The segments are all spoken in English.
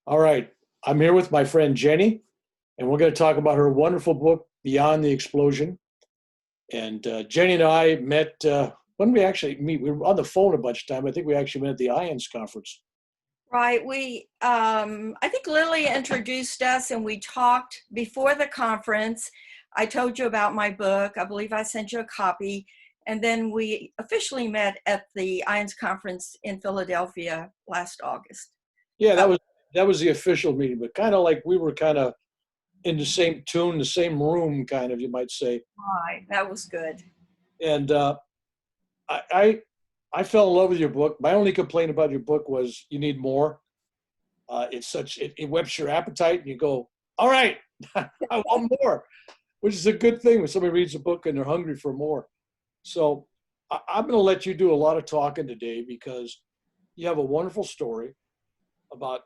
All right. I'm here with my friend Jenny, and we're going to talk about her wonderful book, Beyond the Explosion. And Jenny and I met, when did we actually meet? We were on the phone a bunch of time. I think we actually met at the IANDS conference. Right. I think Lily introduced us and we talked before the conference. I told you about my book. I believe I sent you a copy. And then we officially met at the IANDS conference in Philadelphia last August. Yeah, that was the official meeting, but kind of like we were kind of in the same tune, the same room, kind of, you might say. Right. That was good. And I, I I fell in love with your book. My only complaint about your book was you need more. It whets your appetite, and you go, all right, I want more, which is a good thing when somebody reads a book and they're hungry for more. So I'm going to let you do a lot of talking today because you have a wonderful story about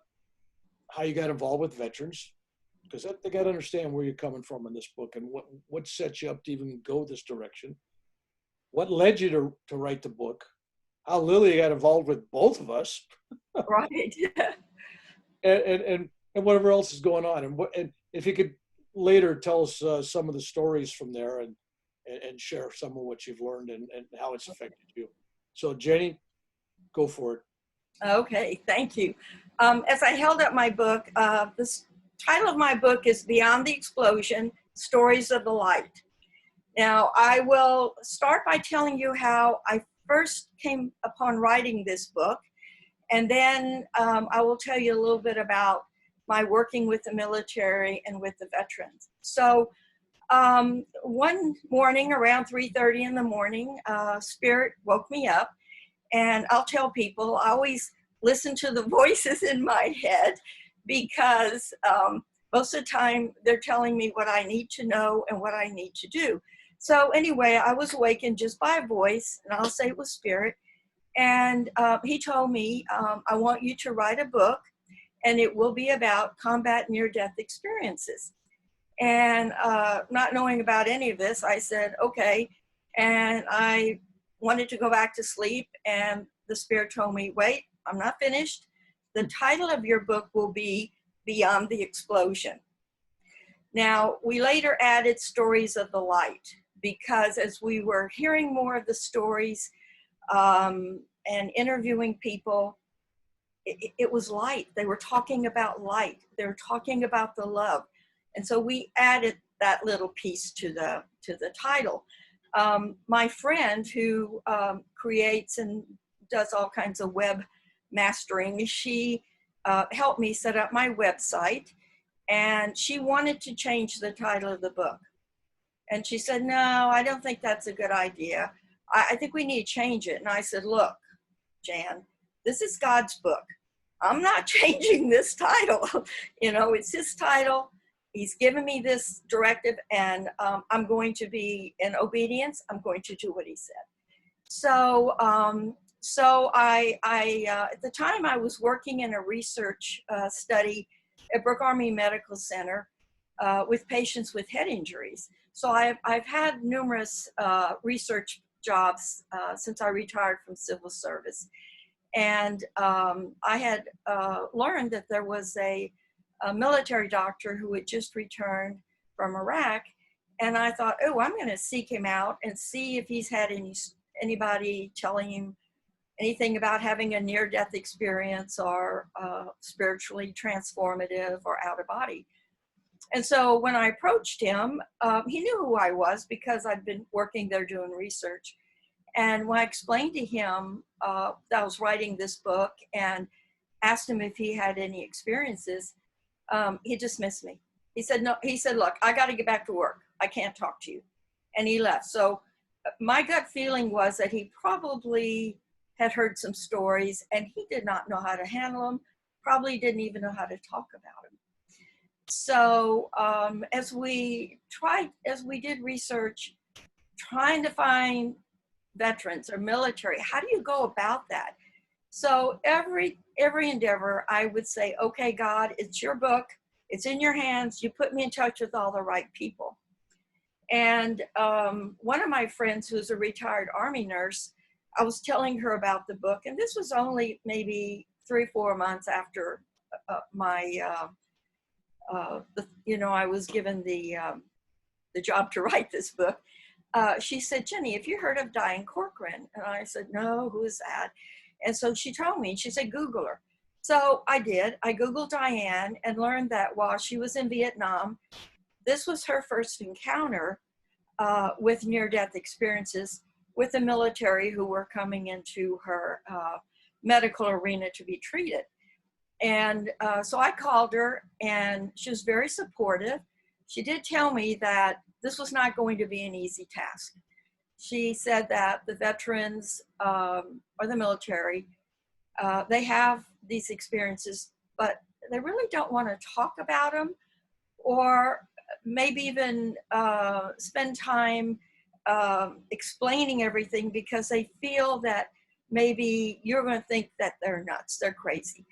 how you got involved with veterans, because they got to understand where you're coming from in this book and what set you up to even go this direction. What led you to write the book? How Lily got involved with both of us, Right. and whatever else is going on, and if you could later tell us some of the stories from there and share some of what you've learned and how it's affected you. So Jenny, go for it. Okay. Thank you. As I held up my book, the title of my book is Beyond the Explosion, Stories of the Light. Now, I will start by telling you how I first came upon writing this book, and then I will tell you a little bit about my working with the military and with the veterans. So one morning around 3:30 in the morning, Spirit woke me up, and I'll tell people I always listen to the voices in my head because most of the time they're telling me what I need to know and what I need to do. So anyway, I was awakened just by a voice, and I'll say it was Spirit. And he told me, I want you to write a book, and it will be about combat near-death experiences. And not knowing about any of this, I said, okay. And I wanted to go back to sleep, and the Spirit told me, wait, I'm not finished. The title of your book will be Beyond the Explosion. Now, we later added Stories of the Light, because as we were hearing more of the stories and interviewing people, it was light. They were talking about light. They were talking about the love. And so we added that little piece to the title. My friend who creates and does all kinds of web mastering, she helped me set up my website, and she wanted to change the title of the book. And she said, no, I don't think that's a good idea. I think we need to change it. And I said, look, Jan, this is God's book. I'm not changing this title. It's his title. He's given me this directive, and I'm going to be in obedience. I'm going to do what he said. So I at the time I was working in a research study at Brooke Army Medical Center with patients with head injuries. So I've had numerous research jobs since I retired from civil service. And I had learned that there was a military doctor who had just returned from Iraq. And I thought, oh, I'm going to seek him out and see if he's had anybody telling him anything about having a near-death experience or spiritually transformative or out of body. And so when I approached him, he knew who I was because I'd been working there doing research. And when I explained to him that I was writing this book and asked him if he had any experiences, he dismissed me. He said, no, he said, look, I got to get back to work. I can't talk to you. And he left. So my gut feeling was that he probably had heard some stories and he did not know how to handle them, probably didn't even know how to talk about them. So as we did research, trying to find veterans or military, how do you go about that? So every endeavor, I would say, okay, God, it's your book. It's in your hands. You put me in touch with all the right people. And one of my friends who's a retired Army nurse, I was telling her about the book, and this was only maybe 3 or 4 months after I was given the job to write this book. She said, Jenny, have you heard of Diane Corcoran? And I said, no, who is that? And so she told me, she said, Google her. So I did. I Googled Diane and learned that while she was in Vietnam, this was her first encounter with near-death experiences with the military who were coming into her medical arena to be treated. And so I called her, and she was very supportive. She did tell me that this was not going to be an easy task. She said that the veterans or the military, they have these experiences, but they really don't want to talk about them, or maybe even spend time explaining everything, because they feel that maybe you're going to think that they're nuts, they're crazy.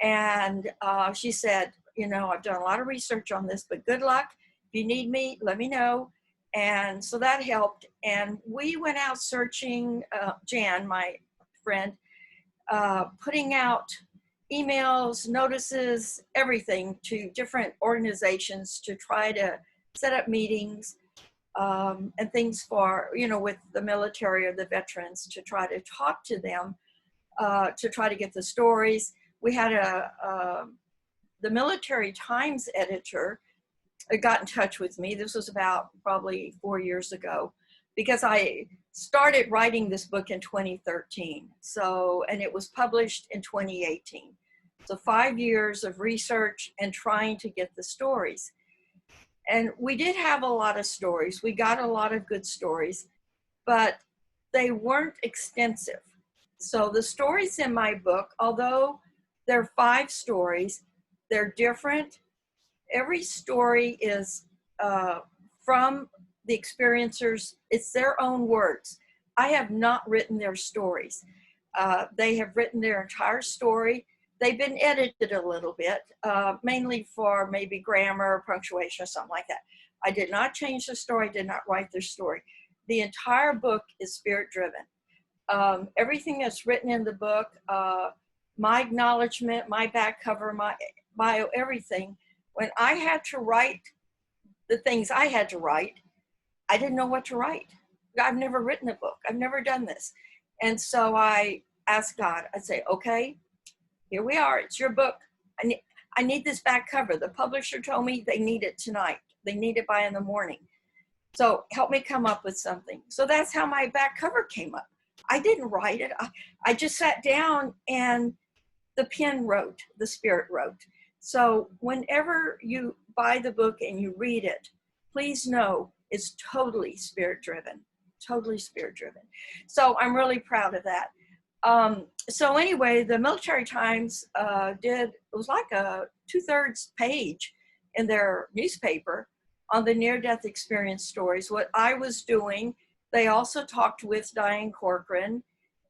And she said, I've done a lot of research on this, but good luck. If you need me, let me know. And so that helped. And we went out searching, Jan, my friend, putting out emails, notices, everything to different organizations to try to set up meetings and things for, with the military or the veterans, to try to talk to them, to try to get the stories. We had the Military Times editor got in touch with me. This was about probably 4 years ago, because I started writing this book in 2013. And it was published in 2018. So 5 years of research and trying to get the stories. And we did have a lot of stories. We got a lot of good stories, but they weren't extensive. So the stories in my book, although there are 5 stories, they're different. Every story is from the experiencers. It's their own words. I have not written their stories. They have written their entire story. They've been edited a little bit, mainly for maybe grammar, punctuation, or something like that. I did not change the story, I did not write their story. The entire book is spirit-driven. Everything that's written in the book, my acknowledgement, my back cover, my bio, everything. When I had to write the things I had to write, I didn't know what to write. I've never written a book. I've never done this. And so I asked God, I'd say, okay, here we are. It's your book. I need this back cover. The publisher told me they need it tonight. They need it by in the morning. So help me come up with something. So that's how my back cover came up. I didn't write it. I just sat down and the pen wrote, the spirit wrote. So whenever you buy the book and you read it, please know it's totally spirit-driven, totally spirit-driven. So I'm really proud of that. So anyway, the Military Times it was like a 2/3 page in their newspaper on the near-death experience stories. What I was doing, they also talked with Diane Corcoran,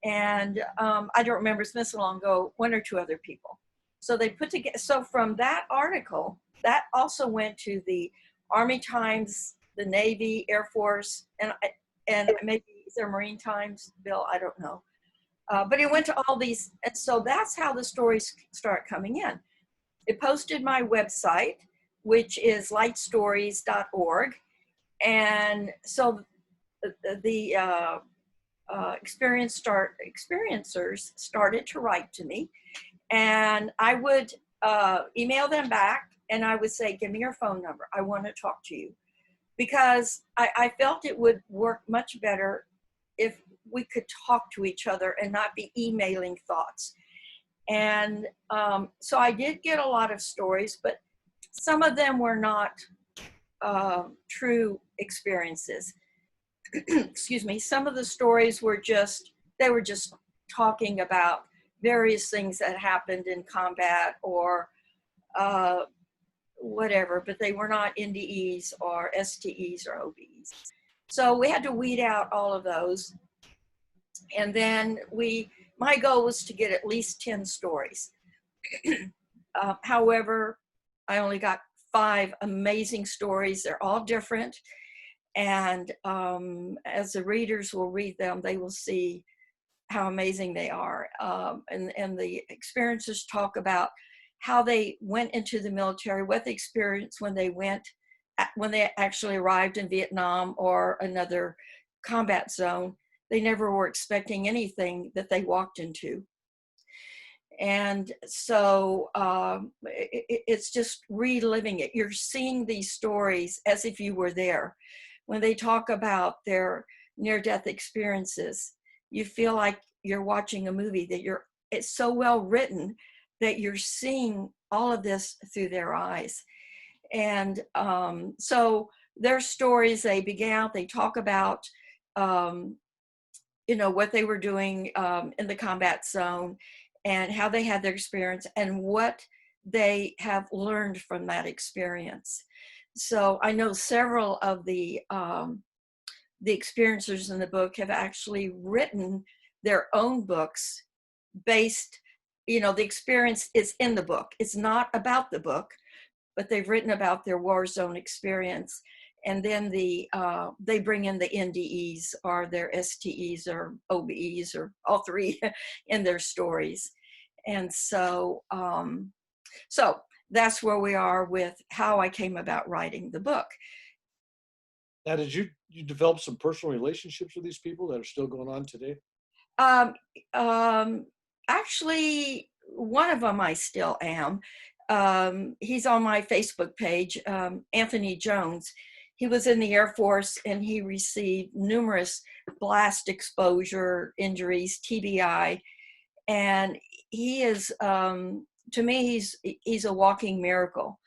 and I don't remember, it's been so long ago, 1 or 2 other people. So they put together, so from that article, that also went to the Army Times, the Navy, Air Force, and maybe is there Marine Times, Bill? I don't know. But it went to all these, and so that's how the stories start coming in. It posted my website, which is lightstories.org. And so the experiencers started to write to me, and I would email them back, and I would say, give me your phone number. I want to talk to you. Because I felt it would work much better if we could talk to each other and not be emailing thoughts. And so I did get a lot of stories, but some of them were not true experiences. Excuse me. Some of the stories were they were just talking about various things that happened in combat or whatever, but they were not NDEs or STEs or OBEs. So we had to weed out all of those. And then my goal was to get at least 10 stories. However, I only got 5 amazing stories. They're all different. And as the readers will read them, they will see how amazing they are. And the experiencers talk about how they went into the military, what they experienced when they actually arrived in Vietnam or another combat zone. They never were expecting anything that they walked into. And so it's just reliving it. You're seeing these stories as if you were there. When they talk about their near-death experiences, you feel like you're watching a movie, it's so well written that you're seeing all of this through their eyes. And so their stories, they talk about, what they were doing in the combat zone and how they had their experience and what they have learned from that experience. So I know several of the experiencers in the book have actually written their own books based, the experience is in the book. It's not about the book, but they've written about their war zone experience. And then they bring in the NDEs or their STEs or OBEs or all three in their stories. And so, so that's where we are with how I came about writing the book. Now, did you develop some personal relationships with these people that are still going on today? Actually, one of them I still am. He's on my Facebook page, Anthony Jones. He was in the Air Force and he received numerous blast exposure injuries, TBI. And he is, to me, he's a walking miracle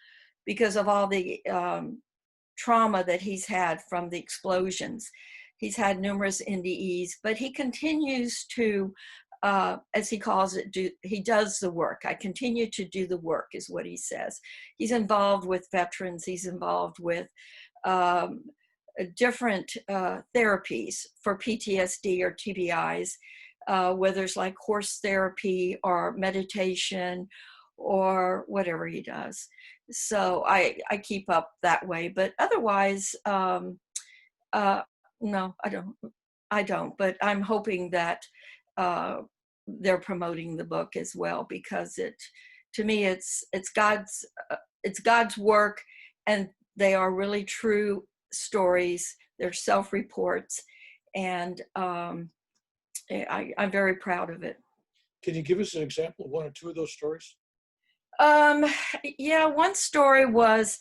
because of all the trauma that he's had from the explosions. He's had numerous NDEs, but he continues to, as he calls it, he does the work. I continue to do the work is what he says. He's involved with veterans. He's involved with different therapies for PTSD or TBIs, whether it's like horse therapy or meditation or whatever he does. So I keep up that way, but otherwise, no, I don't, but I'm hoping that they're promoting the book as well, because to me, it's God's work, and they are really true stories. They're self-reports, and I'm very proud of it. Can you give us an example of one or two of those stories? Yeah, one story was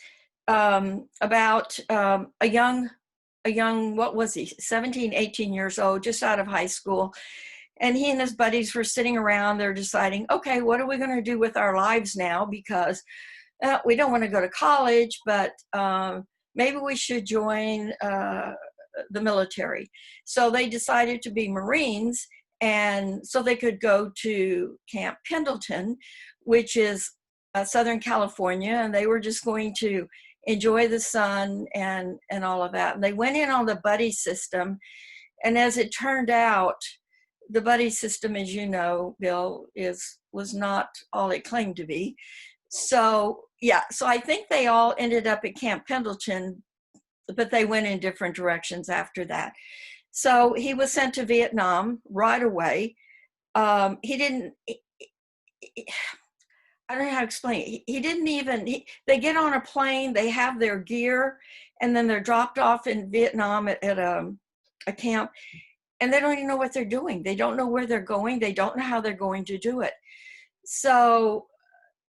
about a young, what was he, 17, 18 years old, just out of high school. And he and his buddies were sitting around, they're deciding, okay, what are we going to do with our lives now? Because we don't want to go to college, but maybe we should join the military. So they decided to be Marines, and so they could go to Camp Pendleton, which is Southern California, and they were just going to enjoy the sun and all of that. And they went in on the buddy system, and as it turned out, the buddy system, as you know, Bill, was not all it claimed to be. So yeah, so I think they all ended up at Camp Pendleton, but they went in different directions after that. So he was sent to Vietnam right away. He didn't. I don't know how to explain it. He didn't even, they get on a plane, they have their gear, and then they're dropped off in Vietnam at a camp, and they don't even know what they're doing. They don't know where they're going. They don't know how they're going to do it. So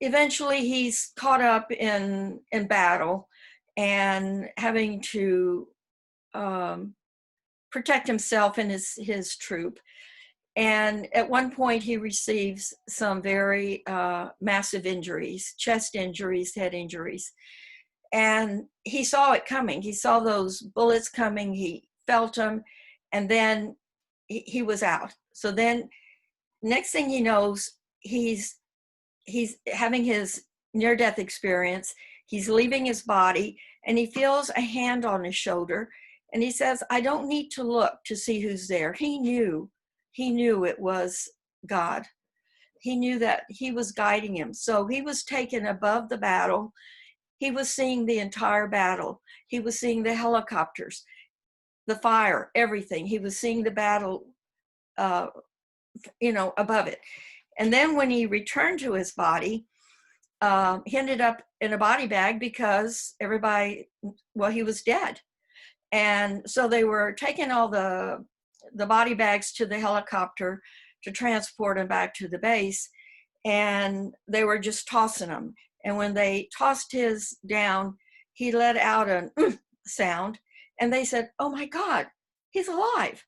eventually he's caught up in battle and having to protect himself and his troop. And at one point he receives some very massive injuries, chest injuries, head injuries. And he saw it coming. He saw those bullets coming. He felt them. And then he was out. So then next thing he knows, he's having his near-death experience. He's leaving his body, and he feels a hand on his shoulder. And he says, I don't need to look to see who's there. He knew it was God. He knew that he was guiding him. So he was taken above the battle. He was seeing the entire battle. He was seeing the helicopters, the fire, everything. He was seeing the battle, above it. And then when he returned to his body, he ended up in a body bag because everybody, well, he was dead. And so they were taking all the body bags to the helicopter to transport him back to the base. And they were just tossing him. And when they tossed his down, he let out an sound. And they said, "Oh my God, he's alive."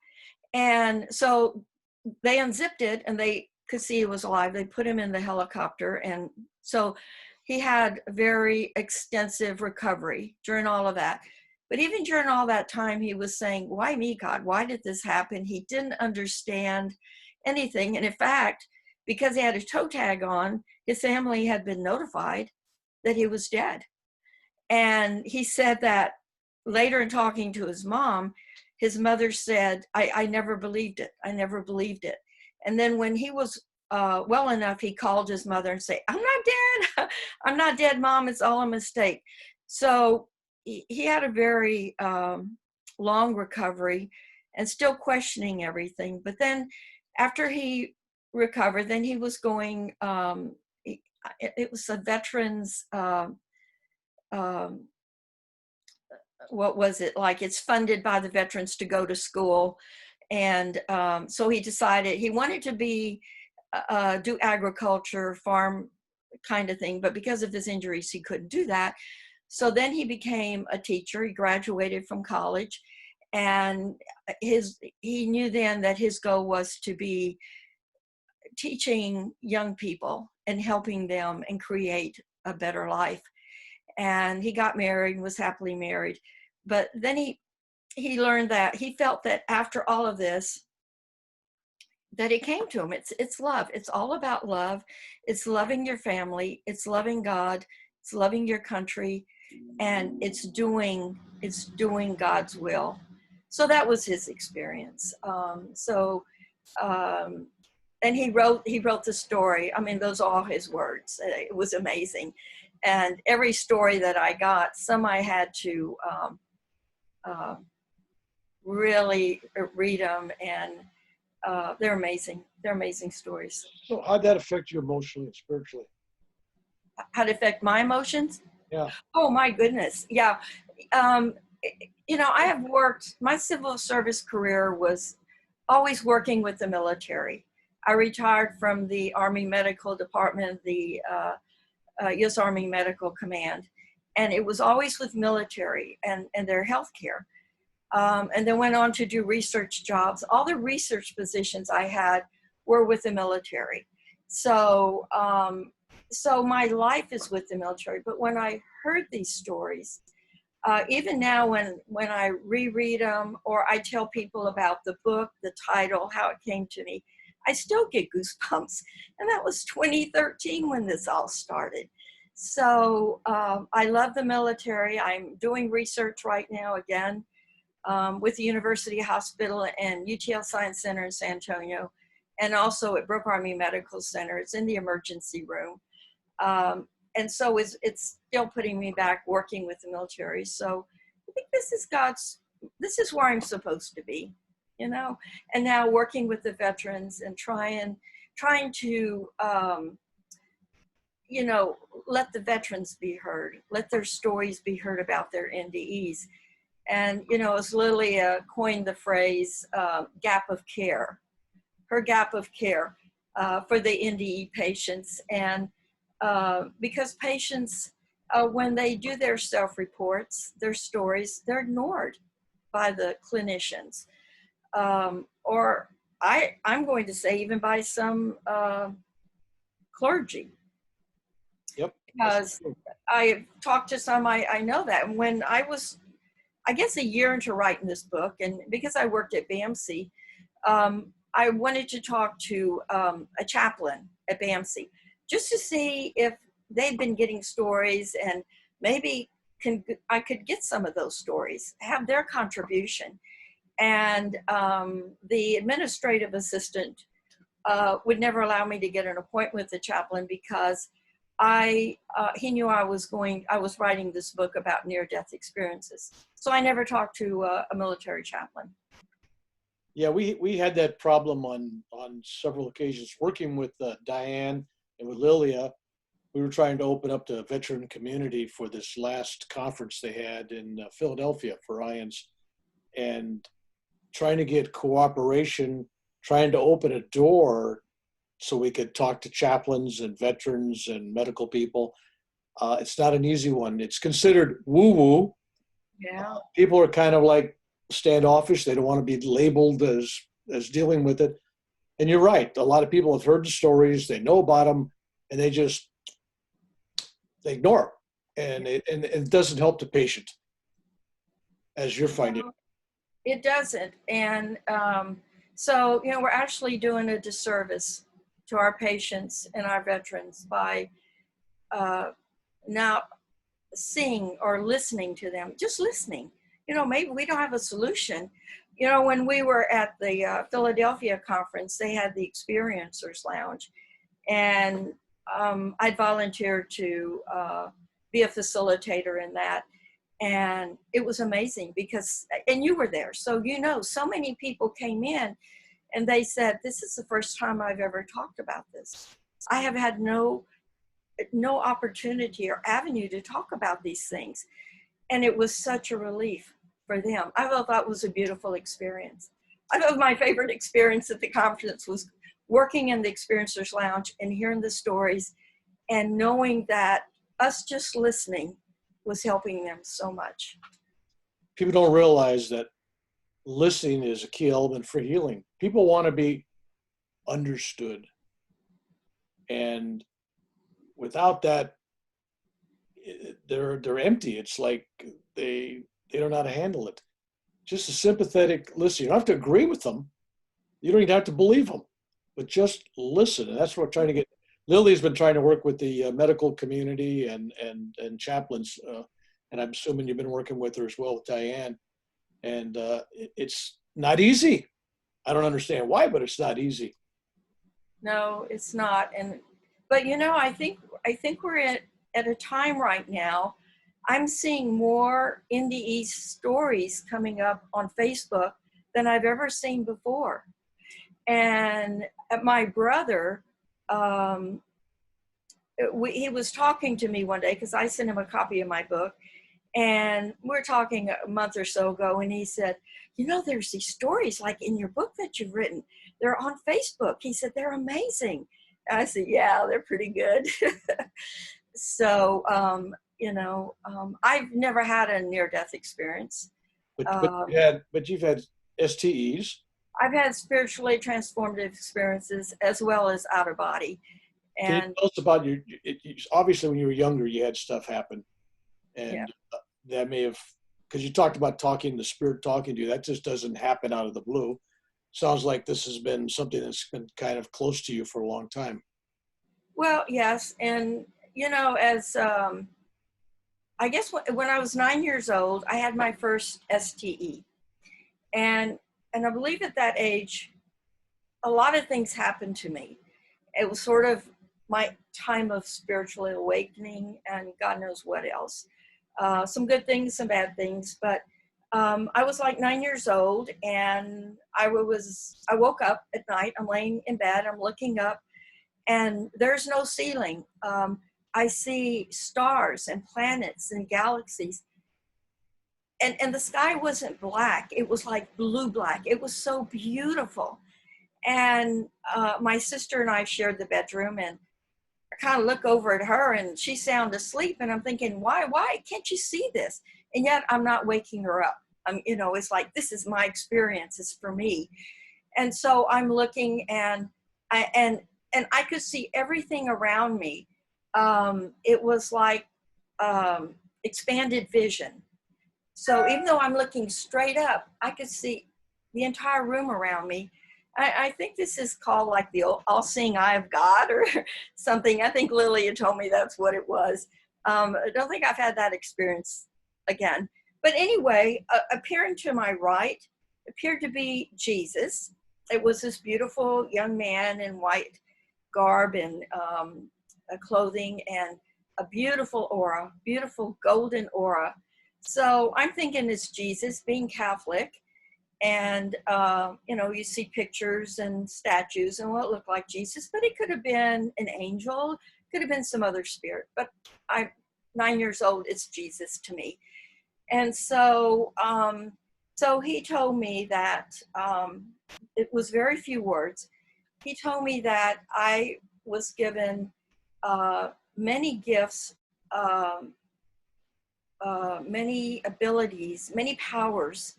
And so they unzipped it and they could see he was alive. They put him in the helicopter. And so he had very extensive recovery during all of that. But even during all that time, he was saying, "Why me, God? Why did this happen?" He didn't understand anything. And in fact, because he had a toe tag on, his family had been notified that he was dead. And he said that later in talking to his mom, his mother said, I never believed it. I never believed it. And then when he was well enough, he called his mother and said, "I'm not dead. I'm not dead, Mom. It's all a mistake." So he had a very long recovery and still questioning everything. But then after he recovered, then he was going, it was a veterans, what was it like? It's funded by the veterans to go to school. And so he decided he wanted to be, do agriculture, farm kind of thing, but because of his injuries, he couldn't do that. So then he became a teacher. He graduated from college, and he knew then that his goal was to be teaching young people and helping them and create a better life. And he got married and was happily married. But then he learned that he felt that after all of this, that it came to him. It's love. It's all about love. It's loving your family. It's loving God. It's loving your country, and it's doing God's will. So that was his experience. And he wrote the story. I mean, those are all his words. It was amazing. And every story that I got, some I had to really read them, and they're amazing. They're amazing stories. So how'd that affect you emotionally and spiritually? How'd it affect my emotions? Yeah. Oh my goodness. Yeah. I have worked, my civil service career was always working with the military. I retired from the Army Medical Department, the U.S. Army Medical Command, and it was always with military and their health care. And then went on to do research jobs. All the research positions I had were with the military. So my life is with the military. But when I heard these stories, even now when I reread them or I tell people about the book, the title, how it came to me, I still get goosebumps. And that was 2013 when this all started. So I love the military. I'm doing research right now again with the University Hospital and UTL Science Center in San Antonio, and also at Brooke Army Medical Center. It's in the emergency room. And so it's still putting me back working with the military. So I think this is where I'm supposed to be, and now working with the veterans and trying to, let the veterans be heard, let their stories be heard about their NDEs. And, as Lilia coined the phrase, gap of care, her gap of care for the NDE patients. And because patients, when they do their self-reports, their stories, they're ignored by the clinicians. Or I'm going to say even by some clergy. Yep. Because I've talked to some, I know that. And when I was, I guess, a year into writing this book, and because I worked at BAMC, I wanted to talk to a chaplain at BAMC just to see if they'd been getting stories, and maybe I could get some of those stories, have their contribution. And the administrative assistant would never allow me to get an appointment with the chaplain because he knew I was writing this book about near-death experiences. So I never talked to a military chaplain. Yeah, we had that problem on several occasions working with Diane and with Lilia. we were trying to open up the veteran community for this last conference they had in Philadelphia for IANDS, and trying to get cooperation, trying to open a door so we could talk to chaplains and veterans and medical people. It's not an easy one. It's considered woo-woo. Yeah. People are kind of like standoffish. They don't want to be labeled as dealing with it. And you're right. A lot of people have heard the stories. They know about them, and they ignore them. And it doesn't help the patient, as you're finding. No, it doesn't. And so, you know, we're actually doing a disservice to our patients and our veterans by not seeing or listening to them, just listening. You know, maybe we don't have a solution. You know, when we were at the Philadelphia conference, they had the Experiencers Lounge, and I'd volunteered to be a facilitator in that. And it was amazing because, and you were there, so you know, so many people came in and they said, this is the first time I've ever talked about this. I have had no opportunity or avenue to talk about these things. And it was such a relief for them. I thought that was a beautiful experience. I thought my favorite experience at the conference was working in the Experiencers Lounge and hearing the stories and knowing that us just listening was helping them so much. People don't realize that listening is a key element for healing. People want to be understood. And without that, they're empty. It's like they don't know how to handle it. Just a sympathetic listen. You don't have to agree with them. You don't even have to believe them, but just listen. And that's what we're trying to get. Lily's been trying to work with the medical community and chaplains, and I'm assuming you've been working with her as well with Diane. And it's not easy. I don't understand why, but it's not easy. No, it's not. But you know, I think we're at a time right now. I'm seeing more Indie stories coming up on Facebook than I've ever seen before. And my brother, he was talking to me one day because I sent him a copy of my book, and we're talking a month or so ago, and he said, you know, there's these stories like in your book that you've written. They're on Facebook. He said, they're amazing. And I said, yeah, they're pretty good. So, you know, I've never had a near-death experience. But you've had STEs. I've had spiritually transformative experiences as well as out of body. Can you tell us about obviously when you were younger, you had stuff happen, and yeah. That may have, because you talked about the spirit talking to you, that just doesn't happen out of the blue. Sounds like this has been something that's been kind of close to you for a long time. Well, yes. And, you know, as I guess when I was 9 years old, I had my first STE. And I believe at that age, a lot of things happened to me. It was sort of my time of spiritual awakening and God knows what else. Some good things, some bad things. But I was like 9 years old, and I woke up at night. I'm laying in bed. I'm looking up, and there's no ceiling. I see stars and planets and galaxies. And the sky wasn't black. It was like blue black. It was so beautiful. And my sister and I shared the bedroom, and I kind of look over at her, and she's sound asleep. And I'm thinking, why can't you see this? And yet I'm not waking her up. You know, it's like, this is my experience. It's for me. And so I'm looking, and I could see everything around me. It was like expanded vision. So even though I'm looking straight up, I could see the entire room around me. I think this is called like the all-seeing eye of God or something. I think Lily had told me that's what it was. I don't think I've had that experience again. But anyway, appearing to my right appeared to be Jesus. It was this beautiful young man in white garb and clothing, and a beautiful aura, beautiful golden aura. So I'm thinking it's Jesus, being Catholic. And, you know, you see pictures and statues and what looked like Jesus, but it could have been an angel, Could have been some other spirit, but I'm 9 years old. It's Jesus to me. And so, so he told me that it was very few words. He told me that I was given many gifts, um, many abilities, many powers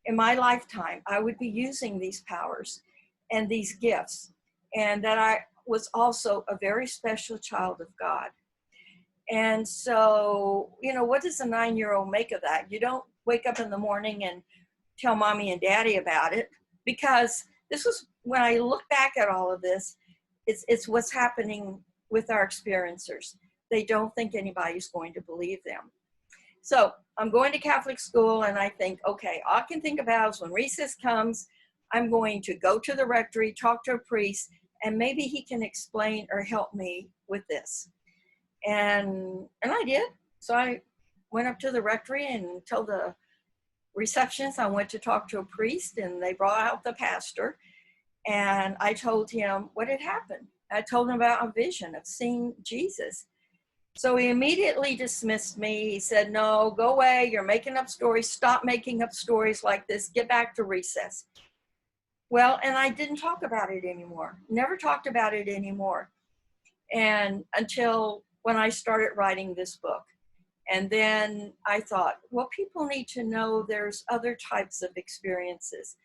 in my lifetime. I would be using these powers and these gifts, and that I was also a very special child of God. And so, you know, what does a 9-year-old make of that? You don't wake up in the morning and tell mommy and daddy about it, because this was, when I look back at all of this, it's what's happening with our experiencers. They don't think anybody's going to believe them. So I'm going to Catholic school, and I think, okay, all I can think about is when recess comes, I'm going to go to the rectory, talk to a priest, and maybe he can explain or help me with this. And I did. So I went up to the rectory and told the receptionist I went to talk to a priest, and they brought out the pastor, and I told him what had happened. I told him about a vision of seeing Jesus. So he immediately dismissed me. He said, no, go away. You're making up stories. Stop making up stories like this. Get back to recess. Well, and I didn't talk about it anymore. Never talked about it anymore. And until when I started writing this book. And then I thought, well, people need to know there's other types of experiences.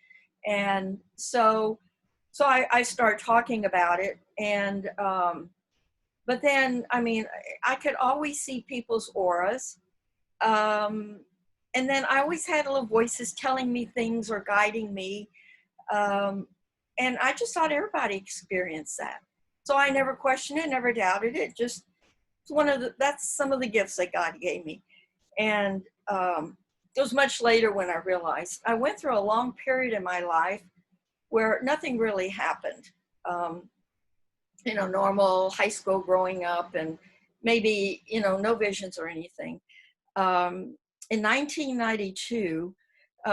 And so I started talking about it. And, but then, I mean, I could always see people's auras. And then I always had little voices telling me things or guiding me. And I just thought everybody experienced that. So I never questioned it, never doubted it. Just that's some of the gifts that God gave me. And it was much later when I realized I went through a long period in my life where nothing really happened. You know, normal high school growing up, and maybe, you know, no visions or anything. In 1992,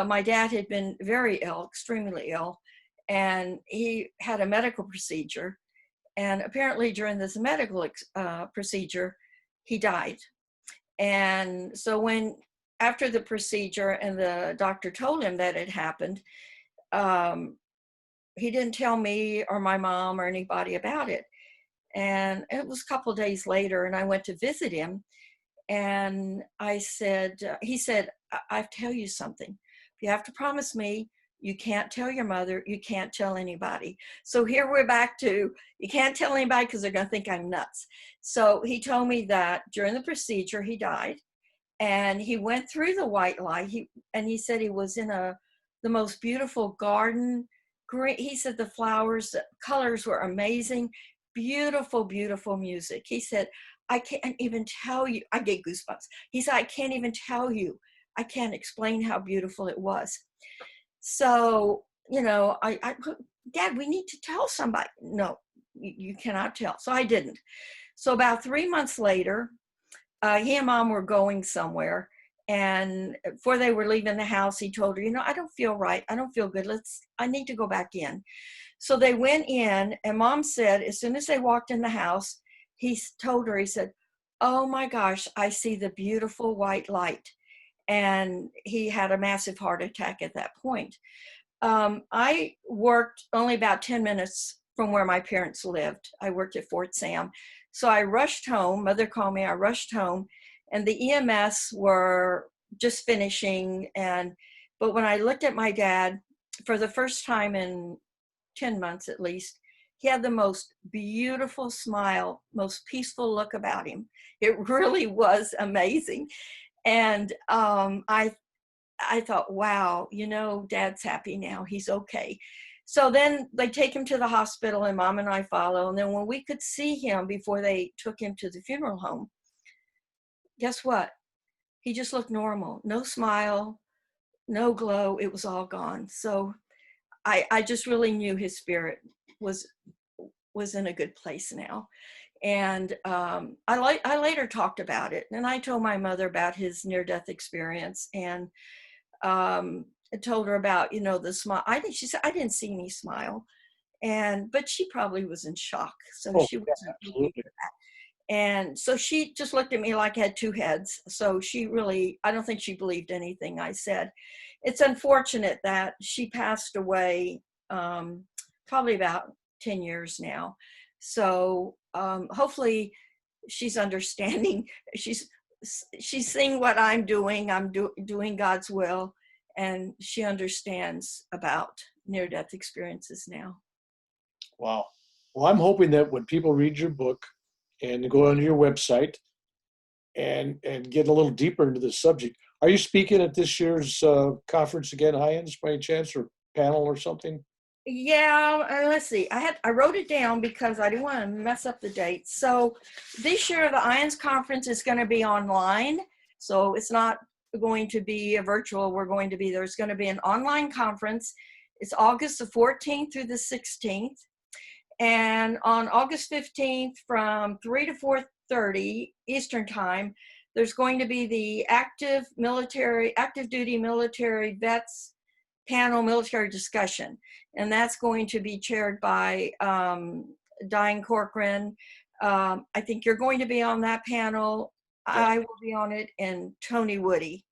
my dad had been very ill, extremely ill, and he had a medical procedure. And apparently during this medical procedure, he died. And so after the procedure and the doctor told him that it happened, he didn't tell me or my mom or anybody about it. And it was a couple of days later, and I went to visit him, and I said, he said, I tell you something. You have to promise me you can't tell your mother, you can't tell anybody. So here we're back to, you can't tell anybody because they're going to think I'm nuts. So he told me that during the procedure, he died, and he went through the white light. He said he was in the most beautiful garden. Great. He said the flowers, the colors were amazing. Beautiful, beautiful music. He said, I can't even tell you. I get goosebumps. He said, I can't even tell you. I can't explain how beautiful it was. So, you know, Dad, we need to tell somebody. No, you cannot tell. So I didn't. So about 3 months later, he and Mom were going somewhere. And before they were leaving the house, he told her, you know, I don't feel right. I don't feel good. I need to go back in. So they went in, and Mom said, as soon as they walked in the house, he told her, he said, oh my gosh, I see the beautiful white light. And he had a massive heart attack at that point. I worked only about 10 minutes from where my parents lived. I worked at Fort Sam. So I rushed home. Mother called me. I rushed home, and the EMS were just finishing. But when I looked at my dad for the first time in 10 months at least, he had the most beautiful smile, most peaceful look about him. It really was amazing. And I thought, wow, you know, Dad's happy now. He's okay. So then they take him to the hospital, and Mom and I follow. And then when we could see him before they took him to the funeral home, guess what? He just looked normal. No smile, no glow. It was all gone. So I just really knew his spirit was in a good place now. And I later talked about it, and I told my mother about his near-death experience, and I told her about, you know, the smile. She said, I didn't see any smile, but she probably was in shock, so she wasn't looking for that. And so she just looked at me like I had two heads. So she really, I don't think she believed anything I said. It's unfortunate that she passed away probably about 10 years now. So hopefully she's understanding. She's seeing what I'm doing. I'm doing God's will, and she understands about near-death experiences now. Wow. Well, I'm hoping that when people read your book and go on your website and get a little deeper into the subject, are you speaking at this year's conference again, IANDS, by any chance, or panel or something? Yeah, let's see. I wrote it down because I didn't want to mess up the dates. So this year the IANDS conference is going to be online. So it's not going to be a virtual. There's going to be an online conference. It's August the 14th through the 16th. And on August 15th from 3 to 4:30 Eastern time, there's going to be the active duty military vets panel military discussion. And that's going to be chaired by Diane Corcoran. I think you're going to be on that panel. Yes. I will be on it, and Tony Woody.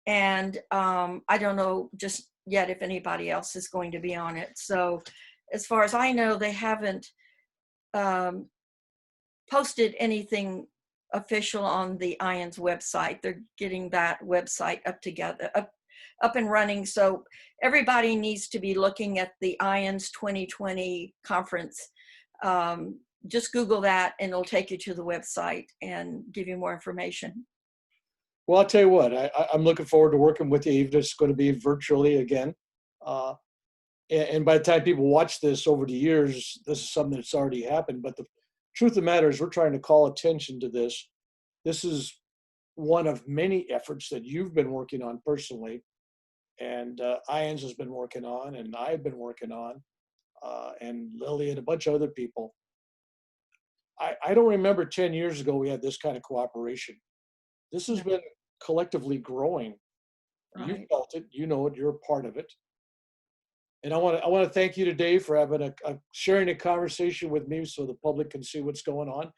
And I don't know just yet if anybody else is going to be on it. So as far as I know, they haven't posted anything official on the IANDS website. They're getting that website up and running. So everybody needs to be looking at the IANDS 2020 conference. Just Google that and it'll take you to the website and give you more information. Well, I'll tell you what, I'm looking forward to working with you, even if it's going to be virtually again. And by the time people watch this over the years, this is something that's already happened. But the truth of the matter is we're trying to call attention to this. This is one of many efforts that you've been working on personally, and IANDS has been working on, and I've been working on, and Lily and a bunch of other people. I don't remember 10 years ago we had this kind of cooperation. This has been collectively growing. Right. You felt it, you know it, you're a part of it. And I want to thank you today for having sharing a conversation with me so the public can see what's going on.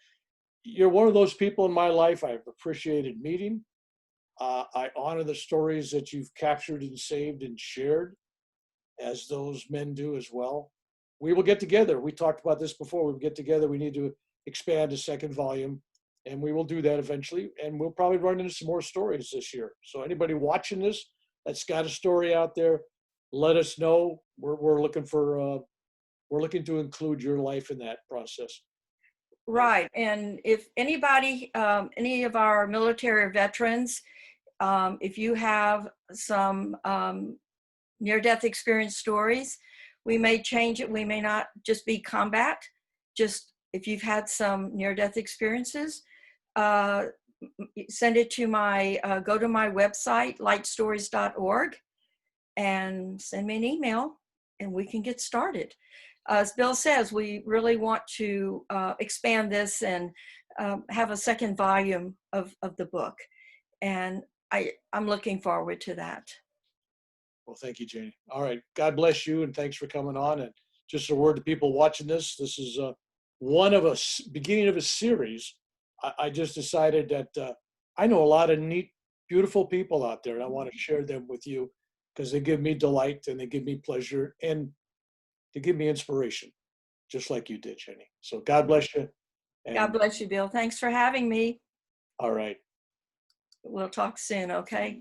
You're one of those people in my life I've appreciated meeting. I honor the stories that you've captured and saved and shared, as those men do as well. We will get together. We talked about this before. We'll get together. We need to expand a second volume, and we will do that eventually. And we'll probably run into some more stories this year. So anybody watching this that's got a story out there, let us know. We're looking to include your life in that process. Right. And if anybody, any of our military veterans, if you have some near-death experience stories, we may change it. We may not just be combat. Just if you've had some near-death experiences, send it to go to my website, lightstories.org, and send me an email, and we can get started. As Bill says, we really want to expand this and have a second volume of the book. And I'm looking forward to that. Well, thank you, Janie. All right. God bless you, and thanks for coming on. And just a word to people watching this. This is beginning of a series. I just decided that I know a lot of neat, beautiful people out there, and I want to share them with you because they give me delight and they give me pleasure and they give me inspiration, just like you did, Jenny. So God bless you. And God bless you, Bill. Thanks for having me. all right. We'll talk soon, okay?